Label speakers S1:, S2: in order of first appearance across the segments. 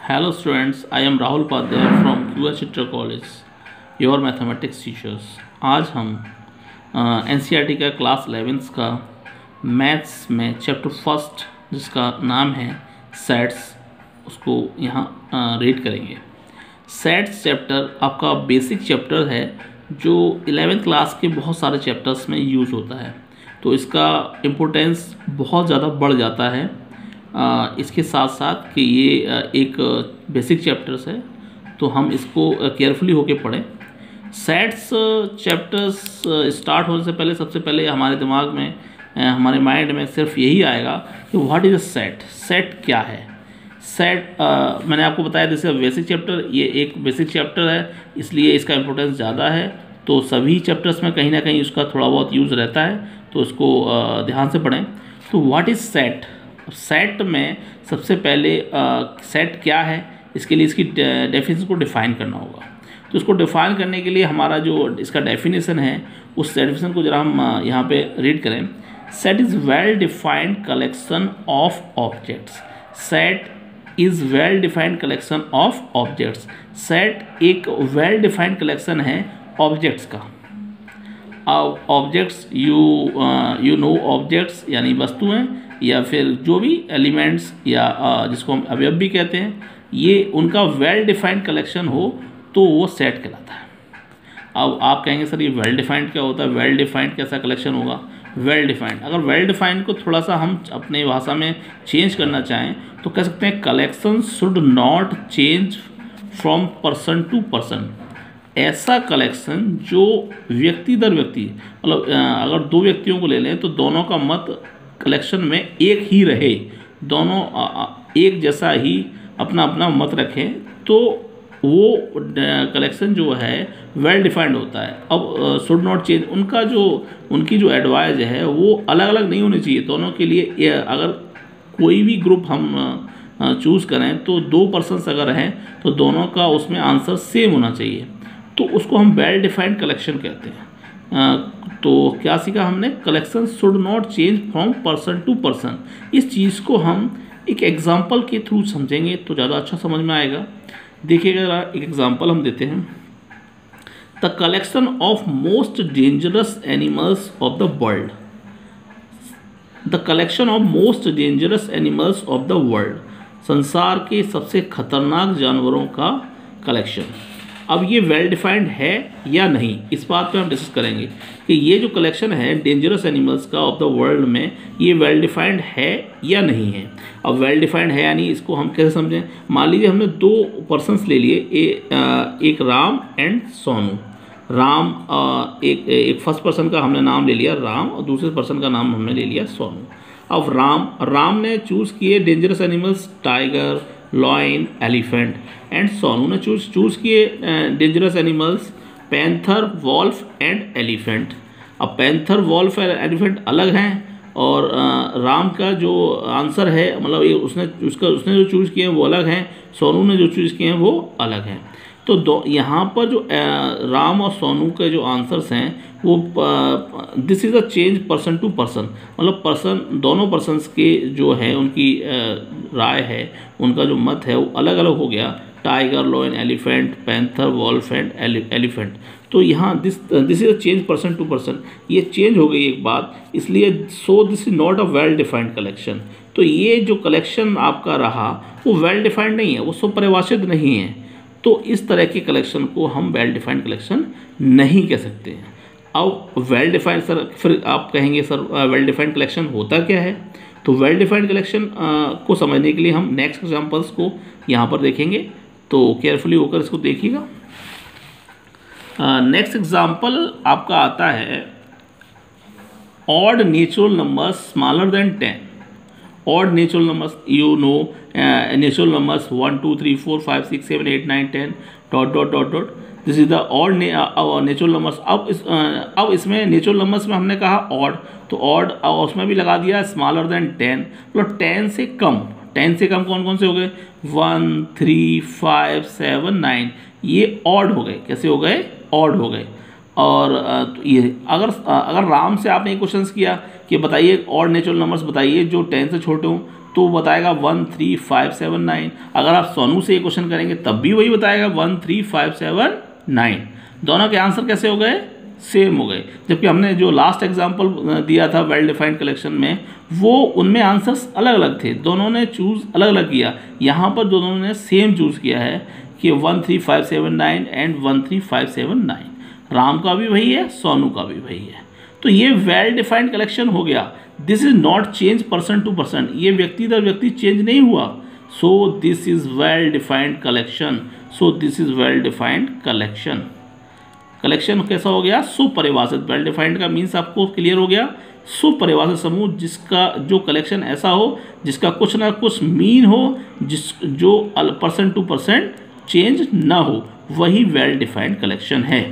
S1: Hello students, I am Rahul Padhyay from QS Chitra College, your mathematics teachers. आज हम NCERT का class 11th का maths में chapter first जिसका नाम है सेट्स उसको यहाँ रीड करेंगे। सेट्स चैप्टर आपका बेसिक चैप्टर है जो 11th क्लास के बहुत सारे चैप्टर्स में यूज़ होता है, तो इसका इम्पोर्टेंस बहुत ज़्यादा बढ़ जाता है। इसके साथ साथ कि ये एक बेसिक चैप्टर्स है तो हम इसको केयरफुली होके पढ़ें। सेट्स चैप्टर्स स्टार्ट होने से पहले सबसे पहले हमारे दिमाग में हमारे माइंड में सिर्फ यही आएगा कि what is a set, set क्या है। सेट मैंने आपको बताया जैसे बेसिक चैप्टर, ये एक बेसिक चैप्टर है इसलिए इसका इम्पोर्टेंस ज़्यादा है, तो सभी चैप्टर्स में कहीं ना कहीं उसका थोड़ा बहुत यूज़ रहता है, तो इसको ध्यान से पढ़ें। तो व्हाट इज़ सेट, सेट में सबसे पहले सेट क्या है इसके लिए इसकी डेफिनेशन को डिफ़ाइन करना होगा। तो इसको डिफ़ाइन करने के लिए हमारा जो इसका डेफिनेशन है उस डेफिनेशन को जरा हम यहाँ पे रीड करें। Set is well defined collection of objects. Set is well defined collection of objects. Set एक वेल डिफाइंड कलेक्शन है ऑब्जेक्ट्स का। ऑब्जेक्ट्स यू नो ऑब्जेक्ट्स यानी वस्तुएं या फिर जो भी एलिमेंट्स या जिसको हम अवयव भी कहते हैं, ये उनका वेल डिफाइंड कलेक्शन हो तो वो सेट कहलाता है। अब आप कहेंगे सर ये वेल डिफाइंड क्या होता है, वेल डिफाइंड कैसा कलेक्शन होगा। वेल डिफाइंड, अगर वेल डिफाइंड को थोड़ा सा हम अपने भाषा में चेंज करना चाहें तो कह सकते हैं collection should not change from person to person. ऐसा कलेक्शन जो व्यक्ति दर व्यक्ति, मतलब अगर दो व्यक्तियों को ले लें तो दोनों का मत कलेक्शन में एक ही रहे, दोनों एक जैसा ही अपना अपना मत रखें, तो वो कलेक्शन जो है वेल डिफाइंड होता है। अब शुड नॉट चेंज, उनकी जो एडवाइज है वो अलग अलग नहीं होनी चाहिए दोनों के लिए। अगर कोई भी ग्रुप हम चूज़ करें तो दो पर्सन्स अगर हैं तो दोनों का उसमें आंसर सेम होना चाहिए, तो उसको हम वेल डिफाइंड कलेक्शन कहते हैं। तो क्या सीखा हमने, collection should not change from person to person. इस चीज़ को हम एक एग्जांपल के थ्रू समझेंगे तो ज़्यादा अच्छा समझ में आएगा। देखिएगा एक एग्जांपल हम देते हैं। The collection of most dangerous animals of the world. The collection of most dangerous animals of the world, संसार के सबसे खतरनाक जानवरों का कलेक्शन। अब ये वेल डिफाइंड है या नहीं, इस बात पे हम डिस्कस करेंगे कि ये जो कलेक्शन है डेंजरस एनिमल्स का ऑफ द वर्ल्ड में, ये वेल डिफाइंड है या नहीं है। अब वेल डिफाइंड है यानी इसको हम कैसे समझें। मान लीजिए हमने दो पर्सन्स ले लिए, एक राम एंड सोनू। राम एक फर्स्ट पर्सन का हमने नाम ले लिया राम और दूसरे पर्सन का नाम हमने ले लिया सोनू। अब राम ने चूज़ किए dangerous animals tiger, lion, elephant, and Sonu ने चूज़ किए dangerous animals panther, wolf and elephant. अब पैंथर, वॉल्फ और एलिफेंट अलग हैं और राम का जो आंसर है, मतलब ये उसने जो चूज़ किए हैं वो अलग हैं, सोनू ने जो चूज़ किए हैं वो अलग हैं। तो यहाँ पर जो राम और सोनू के जो आंसर्स हैं वो this is a change person to person, मतलब दोनों पर्सन्स के जो है उनकी राय है, उनका जो मत है वो अलग अलग हो गया। Tiger, lion, elephant, panther, wolf and elephant. तो यहाँ this is a change person to person, ये चेंज हो गई एक बात, इसलिए so this is not a well defined collection. तो ये जो कलेक्शन आपका रहा वो वेल डिफाइंड नहीं है, वो सुपरिभाषित नहीं है। तो इस तरह के कलेक्शन को हम वेल डिफाइंड कलेक्शन नहीं कह सकते हैं। अब वेल डिफाइंड, सर फिर आप कहेंगे सर वेल डिफाइंड कलेक्शन होता क्या है। तो वेल डिफाइंड कलेक्शन को समझने के लिए हम नेक्स्ट एग्जांपल्स को यहाँ पर देखेंगे, तो केयरफुली होकर इसको देखिएगा। नेक्स्ट एग्जांपल आपका आता है odd natural numbers smaller than 10। Odd natural numbers, you know natural numbers 1 2 3 4 5 6 7 8 9 10 dot dot dot dot, this is the odd natural numbers. अब इसमें नेचुरल नंबर्स में हमने कहा ऑड, तो ऑड उसमें भी लगा दिया स्मॉलर देन 10, मतलब 10 से कम। 10 से कम कौन कौन से हो गए, 1 3 5 7 9, ये ऑड हो गए। कैसे हो गए, ऑड हो गए। और ये अगर राम से आपने एक क्वेश्चन किया कि बताइए ऑड नेचुरल नंबर्स बताइए जो 10 से छोटे हों, तो बताएगा 13579। अगर आप सोनू से ये क्वेश्चन करेंगे तब भी वही बताएगा 13579। दोनों के आंसर कैसे हो गए, सेम हो गए। जबकि हमने जो लास्ट एग्जांपल दिया था वेल डिफाइंड कलेक्शन में, वो उनमें आंसर्स अलग अलग थे, दोनों ने चूज़ अलग अलग किया। यहाँ पर दोनों ने सेम चूज़ किया है कि 13579 एंड 13579। राम का भी वही है, सोनू का भी वही है। तो ये वेल डिफाइंड कलेक्शन हो गया। This is not change person to person, ये व्यक्ति दर व्यक्ति चेंज नहीं हुआ। So this is well defined collection. So this is well defined collection. Collection कैसा हो गया, सुपरिभाषित। वेल डिफाइंड का मीन्स आपको क्लियर हो गया। सुपरिभाषित समूह जिसका जो कलेक्शन ऐसा हो जिसका कुछ ना कुछ मीन हो, जो पर्सन टू पर्सन चेंज ना हो, वही वेल डिफाइंड कलेक्शन है।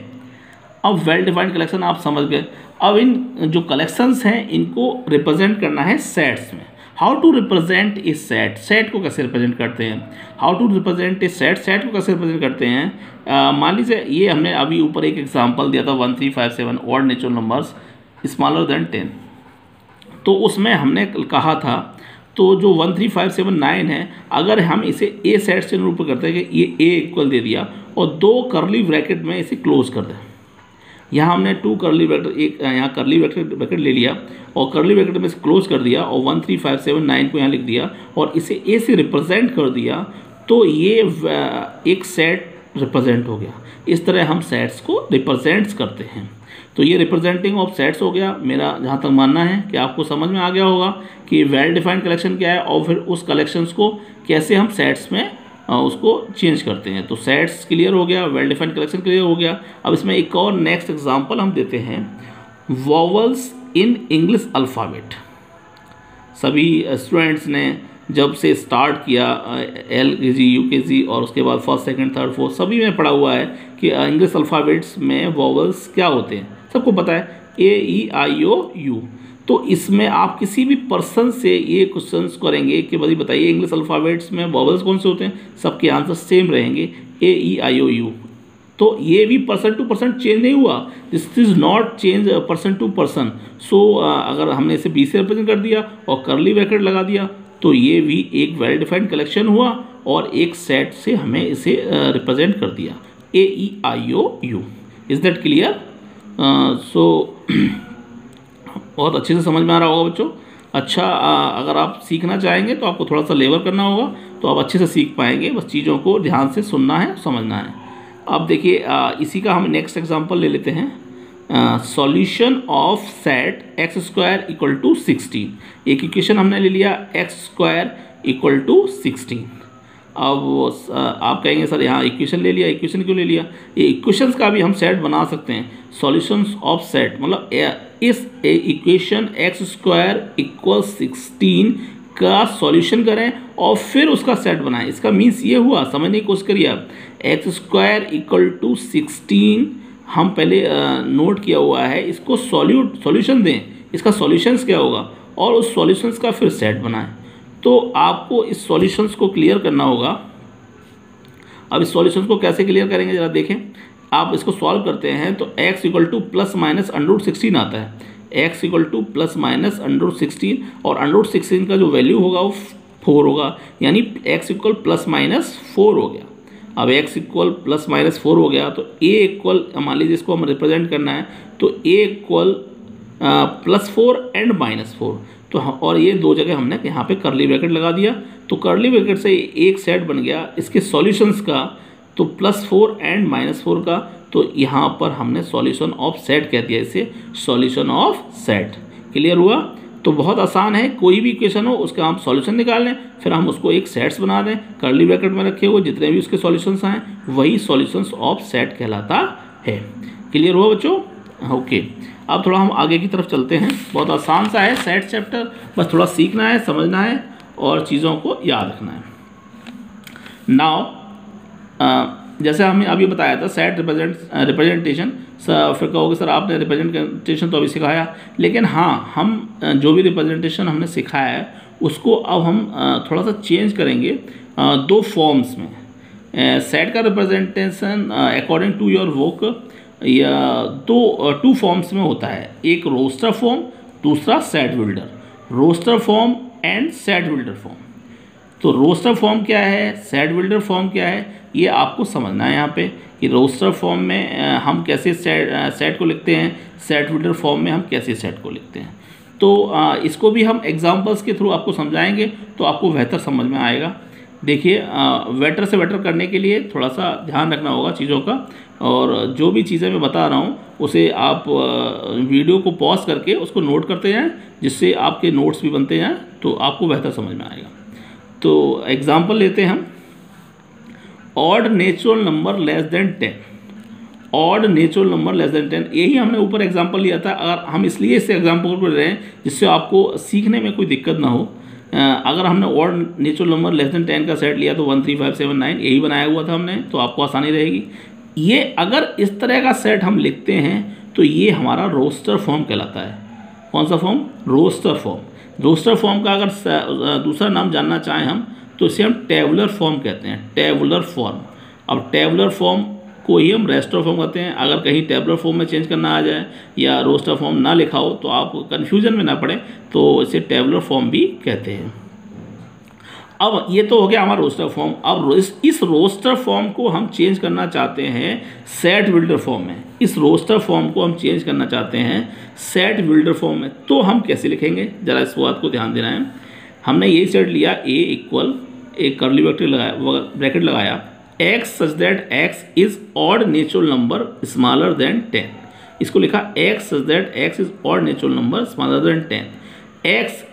S1: अब वेल डिफाइंड कलेक्शन आप समझ गए। अब इन जो कलेक्शंस हैं इनको रिप्रेजेंट करना है सेट्स में। How to represent a set, set को कैसे रिप्रेजेंट करते हैं, how to represent a set, set को कैसे रिप्रेजेंट करते हैं। मान लीजिए ये हमने अभी ऊपर एक एग्जांपल दिया था 1357 odd natural numbers smaller than 10। तो उसमें हमने कहा था, तो जो 13579 है, अगर हम इसे ए सेट से निरूपित करते हैं कि ये ए इक्वल दे दिया और 2 कर्ली ब्रैकेट में इसे क्लोज कर दें। यहाँ हमने 2 कर्ली ब्रैकेट, एक यहाँ कर्ली ब्रैकेट ले लिया और कर्ली ब्रैकेट में से क्लोज कर दिया और 13579 को यहाँ लिख दिया और इसे ए से रिप्रेजेंट कर दिया, तो ये एक सेट रिप्रेजेंट हो गया। इस तरह हम सेट्स को रिप्रेजेंट्स करते हैं। तो ये रिप्रेजेंटिंग ऑफ सेट्स हो गया। मेरा जहाँ तक मानना है कि आपको समझ में आ गया होगा कि वेल डिफाइंड कलेक्शन क्या है और फिर उस कलेक्शंस को कैसे हम सेट्स में उसको चेंज करते हैं। तो सेट्स क्लियर हो गया, वेल डिफाइंड कलेक्शन क्लियर हो गया। अब इसमें एक और नेक्स्ट एग्जांपल हम देते हैं, वॉवल्स इन इंग्लिश अल्फ़ाबेट। सभी स्टूडेंट्स ने जब से स्टार्ट किया LKG UKG और उसके बाद फर्स्ट सेकंड थर्ड फोर्थ सभी में पढ़ा हुआ है कि इंग्लिश अल्फ़ाबेट्स में वॉवल्स क्या होते हैं, सबको पता है AEIOU। तो इसमें आप किसी भी पर्सन से ये क्वेश्चंस करेंगे कि भाई बताइए इंग्लिश अल्फ़ाबेट्स में वॉवल्स कौन से होते हैं, सबके आंसर सेम रहेंगे AEIOU। तो ये भी पर्सन टू पर्सन चेंज नहीं हुआ, this is not change person to person. So अगर हमने इसे बी से रिप्रेजेंट कर दिया और कर्ली ब्रैकेट लगा दिया तो ये भी एक वेल डिफाइंड कलेक्शन हुआ और एक सेट से हमें इसे रिप्रेजेंट कर दिया AEIOU। Is that clear? So बहुत अच्छे से समझ में आ रहा होगा बच्चों। अच्छा, अगर आप सीखना चाहेंगे तो आपको थोड़ा सा लेबर करना होगा, तो आप अच्छे से सीख पाएंगे। बस चीज़ों को ध्यान से सुनना है, समझना है। अब देखिए इसी का हम नेक्स्ट एग्जांपल ले लेते हैं। Solution of set x² = 16। एक इक्वेशन हमने ले लिया x² = 16। अब आप कहेंगे सर यहाँ इक्वेशन ले लिया, इक्वेशन क्यों ले लिया? ये इक्वेशंस का भी हम सेट बना सकते हैं। सॉल्यूशंस ऑफ सेट मतलब इस इक्वेशन x² = 16 का सॉल्यूशन करें और फिर उसका सेट बनाएं। इसका मीन्स ये हुआ, समझने की कोशिश करिए आप। x² = 16 हम पहले नोट किया हुआ है, इसको सॉल्यूशन दें, इसका सॉल्यूशंस क्या होगा और उस सॉल्यूशंस का फिर सेट बनाएं। तो आपको इस सॉल्यूशंस को क्लियर करना होगा। अब इस सॉल्यूशंस को कैसे क्लियर करेंगे ज़रा देखें। आप इसको सॉल्व करते हैं तो x = ±√16 आता है। x = ±√16 और √16 का जो वैल्यू होगा वो 4 होगा, यानी x = ±4 हो गया। अब x = ±4 हो गया तो a मान लीजिए इसको हम रिप्रेजेंट करना है तो a = +4 एंड -4। तो और ये दो जगह हमने यहाँ पे कर्ली ब्रैकेट लगा दिया, तो कर्ली ब्रैकेट से एक सेट बन गया इसके सॉल्यूशंस का, तो +4 एंड -4 का। तो यहाँ पर हमने सॉल्यूशन ऑफ सेट कह दिया, इसे सॉल्यूशन ऑफ सेट। क्लियर हुआ? तो बहुत आसान है, कोई भी इक्वेशन हो उसका हम सॉल्यूशन निकाल लें, फिर हम उसको एक सेट्स बना दें, कर्ली ब्रैकेट में रखे हुए जितने भी उसके सॉल्यूशंस आए वही सॉल्यूशंस ऑफ सेट कहलाता है। क्लियर हुआ बच्चों? ओके, अब थोड़ा हम आगे की तरफ चलते हैं। बहुत आसान सा है सेट चैप्टर, बस थोड़ा सीखना है, समझना है और चीज़ों को याद रखना है। नाउ जैसे हमने अभी बताया था सेट रिप्रेजेंटेशन, फिर कहोगे सर आपने रिप्रेजेंटेशन तो अभी सिखाया, लेकिन हाँ हम जो भी रिप्रेजेंटेशन हमने सिखाया है उसको अब हम थोड़ा सा चेंज करेंगे 2 फॉर्म्स में। सेट का representation according to your book या 2 फॉर्म्स में होता है, एक रोस्टर फॉर्म, दूसरा set builder. Roster form and set builder form. तो रोस्टर फॉर्म क्या है, सेट बिल्डर फॉर्म क्या है, ये आपको समझना है यहाँ पे कि रोस्टर फॉर्म में हम कैसे सेट को लिखते हैं, सेट बिल्डर फॉर्म में हम कैसे सेट को लिखते हैं। तो इसको भी हम एग्जांपल्स के थ्रू आपको समझाएंगे तो आपको बेहतर समझ में आएगा। देखिए बेटर से बेटर करने के लिए थोड़ा सा ध्यान रखना होगा चीज़ों का, और जो भी चीज़ें मैं बता रहा हूँ उसे आप वीडियो को पॉज करके उसको नोट करते जाएं, जिससे आपके नोट्स भी बनते जाएं तो आपको बेहतर समझ में आएगा। तो एग्जांपल लेते हैं हम, odd natural number less than 10, odd natural number less than 10, यही हमने ऊपर एग्जांपल लिया था। अगर हम इसलिए इससे एग्जांपल को ले रहे हैं जिससे आपको सीखने में कोई दिक्कत ना हो। अगर हमने odd natural number less than 10 का सेट लिया तो 1 3 5 7 9 यही बनाया हुआ था हमने, तो आपको आसानी रहेगी। ये अगर इस तरह का सेट हम लिखते हैं तो ये हमारा रोस्टर फॉर्म कहलाता है। कौन सा form, roster form. Roster form का अगर दूसरा नाम जानना चाहें हम तो इसे हम टेबुलर फॉर्म कहते हैं, टेबुलर फॉर्म। अब टेबुलर फॉर्म को ही हम रेस्टर फॉर्म कहते हैं। अगर कहीं टेबुलर फॉर्म में चेंज करना आ जाए या रोस्टर फॉर्म ना लिखा हो तो आप कन्फ्यूजन में ना पड़े, तो इसे टेबुलर फॉर्म भी कहते हैं। अब ये तो हो गया हमारा रोस्टर फॉर्म। अब इस रोस्टर फॉर्म को हम चेंज करना चाहते हैं सेट बिल्डर फॉर्म में। इस रोस्टर फॉर्म को हम चेंज करना चाहते हैं सेट बिल्डर फॉर्म में, तो हम कैसे लिखेंगे, ज़रा इस बात को ध्यान देना है। हमने यही सेट लिया, ए इक्वल एक कर्ली ब्रैकेट लगाया, x such that x is odd natural number smaller than 10। इसको लिखा x such that x is odd natural number smaller than 10।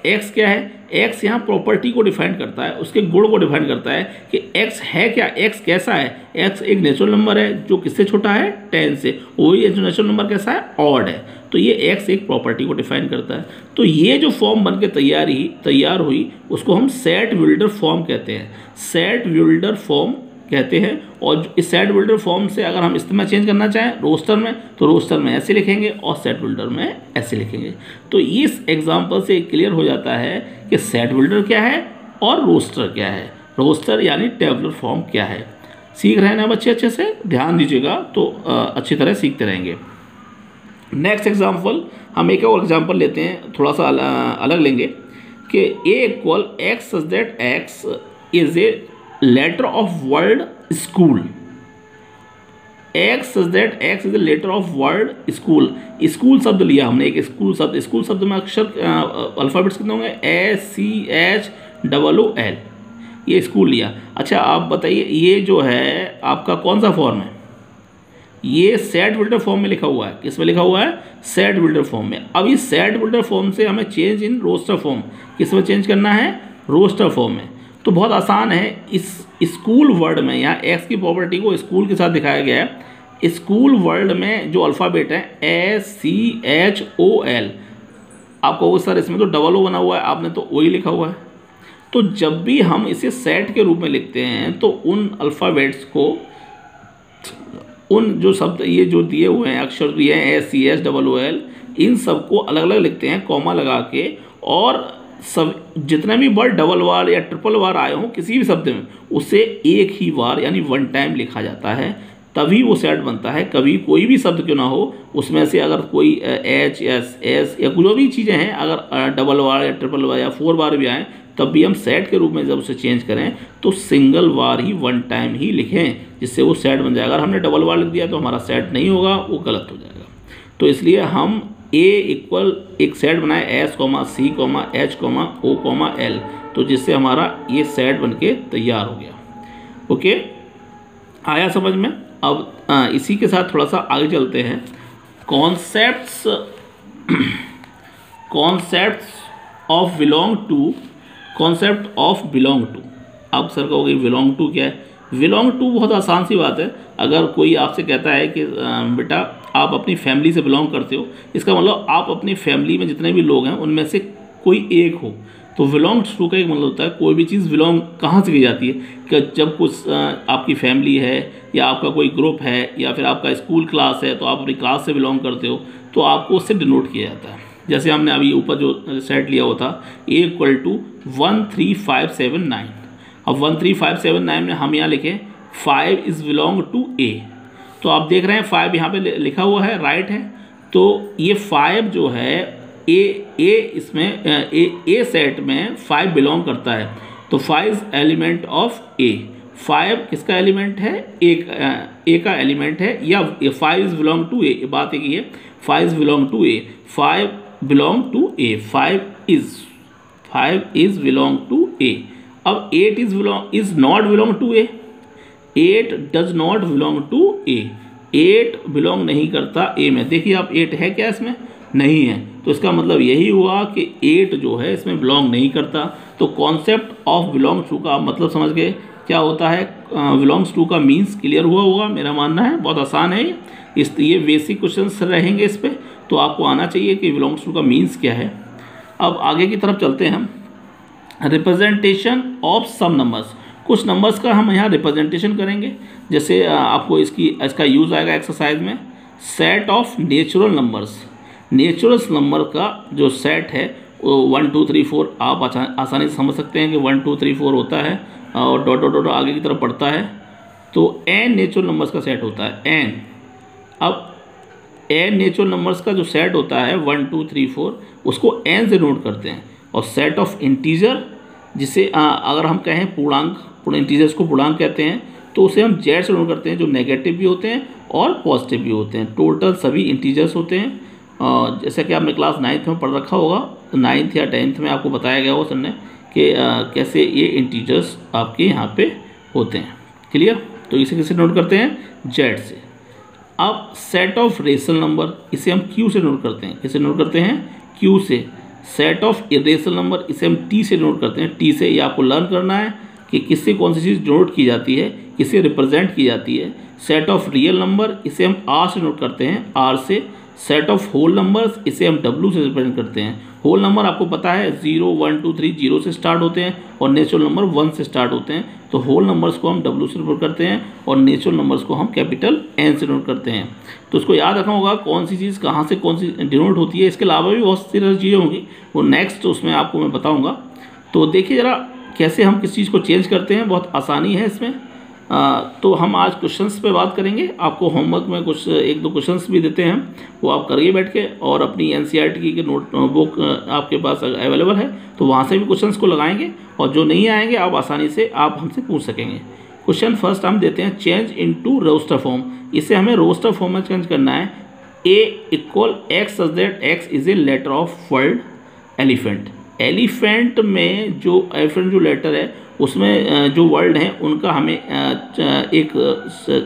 S1: x क्या है, x यहाँ प्रॉपर्टी को डिफाइन करता है, उसके गुण को डिफाइन करता है कि x है क्या, x कैसा है। x एक नेचुरल नंबर है जो किससे छोटा है, 10 से। वही जो नेचुरल नंबर कैसा है, ऑड है। तो ये x एक प्रॉपर्टी को डिफाइन करता है। तो ये जो फॉर्म बन के तैयार हुई उसको हम सेट बिल्डर फॉर्म कहते हैं, सेट बिल्डर फॉर्म कहते हैं। और इस सेट बिल्डर फॉर्म से अगर हम इसमें चेंज करना चाहें रोस्टर में, तो रोस्टर में ऐसे लिखेंगे और सेट बिल्डर में ऐसे लिखेंगे। तो इस एग्जांपल से क्लियर हो जाता है कि सेट बिल्डर क्या है और रोस्टर क्या है। रोस्टर यानी टेबुलर फॉर्म क्या है। सीख रहे हैं ना बच्चे, अच्छे से ध्यान दीजिएगा तो अच्छी तरह सीखते रहेंगे। नेक्स्ट एग्जाम्पल, हम एक और एग्जाम्पल लेते हैं, थोड़ा सा अलग लेंगे कि a equal x such that x is a letter of word school. X such that x is a letter of word school. School शब्द लिया हमने, एक स्कूल शब्द। स्कूल शब्द में अक्षर अल्फ़ाबेट्स कितने होंगे, SCHOOL, ये स्कूल लिया। अच्छा आप बताइए ये जो है आपका कौन सा फॉर्म है, ये सेट बिल्डर फॉर्म में लिखा हुआ है। किस में लिखा हुआ है, सेट बिल्डर फॉर्म में। अब इस सेट बिल्डर फॉर्म से हमें चेंज इन रोस्टर फॉर्म, किस में चेंज करना है, रोस्टर फॉर्म में। तो बहुत आसान है। इस स्कूल वर्ड में यहाँ एक्स की प्रॉपर्टी को स्कूल के साथ दिखाया गया है। स्कूल वर्ड में जो अल्फ़ाबेट है SCHOL, आपको सर इसमें तो डबल ओ बना हुआ है, आपने तो ओ ही लिखा हुआ है। तो जब भी हम इसे सेट के रूप में लिखते हैं तो उन अल्फ़ाबेट्स को, उन जो शब्द ये जो दिए हुए हैं अक्षर दिए हैं SCHOOL, इन सबको अलग अलग लिखते हैं कॉमा लगा के। और सब जितने भी वर्ड डबल वार या ट्रिपल वार आए हों किसी भी शब्द में, उसे एक ही बार यानी वन टाइम लिखा जाता है, तभी वो सेट बनता है। कभी कोई भी शब्द क्यों ना हो, उसमें से अगर कोई H S S या जो भी चीज़ें हैं अगर डबल वार या ट्रिपल वार या 4 बार भी आएँ, तब भी हम सेट के रूप में जब उसे चेंज करें तो सिंगल बार ही, वन टाइम ही लिखें, जिससे वो सेट बन जाएगा। अगर हमने डबल बार लिख दिया तो हमारा सेट नहीं होगा, वो गलत हो जाएगा। तो इसलिए हम A इक्वल एक सेट बनाए S, C, H, O, L, तो जिससे हमारा ये सेट बन के तैयार हो गया। ओके, आया समझ में। अब इसी के साथ थोड़ा सा आगे चलते हैं। Concepts of belong to, concept of belong to. अब सर कहोगे बिलोंग टू क्या है। बिलोंग टू बहुत आसान सी बात है। अगर कोई आपसे कहता है कि बेटा आप अपनी फैमिली से बिलोंग करते हो, इसका मतलब आप अपनी फैमिली में जितने भी लोग हैं उनमें से कोई एक हो। तो बिलोंग टू का एक मतलब होता है कोई भी चीज़ बिलोंग कहाँ से की जाती है, कि जब कुछ आपकी फैमिली है या आपका कोई ग्रुप है या फिर आपका स्कूल क्लास है तो आप अपनी क्लास से बिलोंग करते हो, तो आपको उससे डिनोट किया जाता है। जैसे हमने अभी ऊपर जो सेट लिया हुआ था A इक्वल टू 13579। अब 13579 में हम यहाँ लिखें 5 इज़ बिलोंग टू A। तो आप देख रहे हैं 5 यहाँ पे लिखा हुआ है, राइट है। तो ये 5 जो है ए इसमें ए सेट में 5 बिलोंग करता है, तो 5 एलिमेंट ऑफ ए, 5 किसका एलिमेंट है, ए का एलिमेंट है, या 5 इज बिलोंग टू ए, बात एक ही है, 5 belong to A, 5 belong to A, 5 is belong to A. अब 8 is not belong to A, 8 does not belong to A, 8 belong नहीं करता ए में। देखिए आप 8 है क्या इसमें, नहीं है, तो इसका मतलब यही हुआ कि 8 जो है इसमें बिलोंग नहीं करता। तो कॉन्सेप्ट ऑफ बिलोंग्स टू का मतलब समझ गए क्या होता है, बिलोंग्स टू का मीन्स क्लियर हुआ होगा, मेरा मानना है बहुत आसान है ये बेसिक क्वेश्चंस रहेंगे इस पर, तो आपको आना चाहिए कि बिलोंग्स टू का मीन्स क्या है। अब आगे की तरफ चलते हैं हम, रिप्रेजेंटेशन ऑफ सम नंबर्स, कुछ नंबर्स का हम यहाँ रिप्रेजेंटेशन करेंगे। जैसे आपको इसका यूज़ आएगा एक्सरसाइज में, set of natural numbers, natural number का जो सेट है वो 1 2 3 4 आप आसानी से समझ सकते हैं कि 1 2 3 4 होता है और डॉट डॉट डॉट आगे की तरफ बढ़ता है, तो n नेचुरल नंबर्स का सेट होता है n। अब n नेचुरल नंबर्स का जो सेट होता है 1 2 3 4 उसको n से नोट करते हैं, और सेट ऑफ इंटीजर जिसे अगर हम कहें पूर्णांक, इंटीजर्स को पूर्णांक कहते हैं, तो उसे हम z से नोट करते हैं, जो नेगेटिव भी होते हैं और पॉजिटिव भी होते हैं, टोटल सभी इंटीजर्स होते हैं। जैसा कि आपने क्लास 9th में पढ़ रखा होगा, 9th या 10th में आपको बताया गया होगा सर ने कि कैसे ये इंटीजर्स आपके यहाँ पे होते हैं, क्लियर। तो इसे किसे नोट करते हैं, जेड से। अब सेट ऑफ रेशनल नंबर, इसे हम क्यू से नोट करते हैं, किसे नोट करते हैं, क्यू से। सेट ऑफ इरेशनल नंबर, इसे हम टी से नोट करते हैं, टी से। ये आपको लर्न करना है कि किससे कौन सी चीज़ नोट की जाती है, किससे रिप्रेजेंट की जाती है। सेट ऑफ रियल नंबर, इसे हम आर से नोट करते हैं, आर से। सेट ऑफ होल नंबर्स, इसे हम डब्ल्यू से रिप्रेजेंट करते हैं। होल नंबर आपको पता है 0 1 2 3 0 से स्टार्ट होते हैं और नेचुरल नंबर 1 से स्टार्ट होते हैं, तो होल नंबर्स को हम डब्ल्यू से नोट करते हैं और नेचुरल नंबर्स को हम कैपिटल एन से नोट करते हैं। तो इसको याद रखना होगा कौन सी चीज़ कहाँ से कौन सी डिनोट होती है। इसके अलावा भी बहुत सारी चीज़ें होंगी, वो नेक्स्ट उसमें आपको मैं बताऊँगा। तो देखिए ज़रा कैसे हम किस चीज़ को चेंज करते हैं, बहुत आसानी है इसमें। तो हम आज क्वेश्चंस पे बात करेंगे। आपको होमवर्क में कुछ 1 2 क्वेश्चंस भी देते हैं, वो आप करिए बैठ के, और अपनी NCERT की नोट बुक आपके पास अवेलेबल है, तो वहाँ से भी क्वेश्चंस को लगाएंगे, और जो नहीं आएंगे आप आसानी से आप हमसे पूछ सकेंगे। क्वेश्चन फर्स्ट हम देते हैं, चेंज इनटू रोस्टर फॉर्म। इसे हमें रोस्टर फॉर्म में चेंज करना है। A equal x such that x is a letter of word elephant. Elephant में जो लेटर है उसमें जो वर्ड हैं उनका हमें एक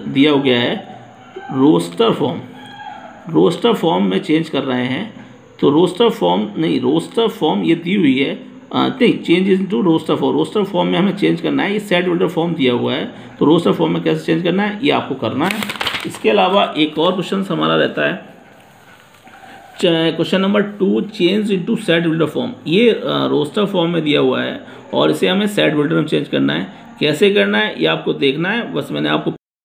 S1: दिया गया है रोस्टर फॉर्म। रोस्टर फॉर्म में चेंज कर रहे हैं, तो रोस्टर फॉर्म ये दी हुई है, नहीं, change into roster form. Roster form में हमें चेंज करना है, ये सेट बिल्डर फॉर्म दिया हुआ है, तो रोस्टर फॉर्म में कैसे चेंज करना है ये आपको करना है। इसके अलावा एक और क्वेश्चन हमारा रहता है, question number 2, change into set builder form. ये रोस्टर फॉर्म में दिया हुआ है और इसे हमें सेट बिल्डर में चेंज करना है। कैसे करना है ये आपको देखना है, बस मैंने आपको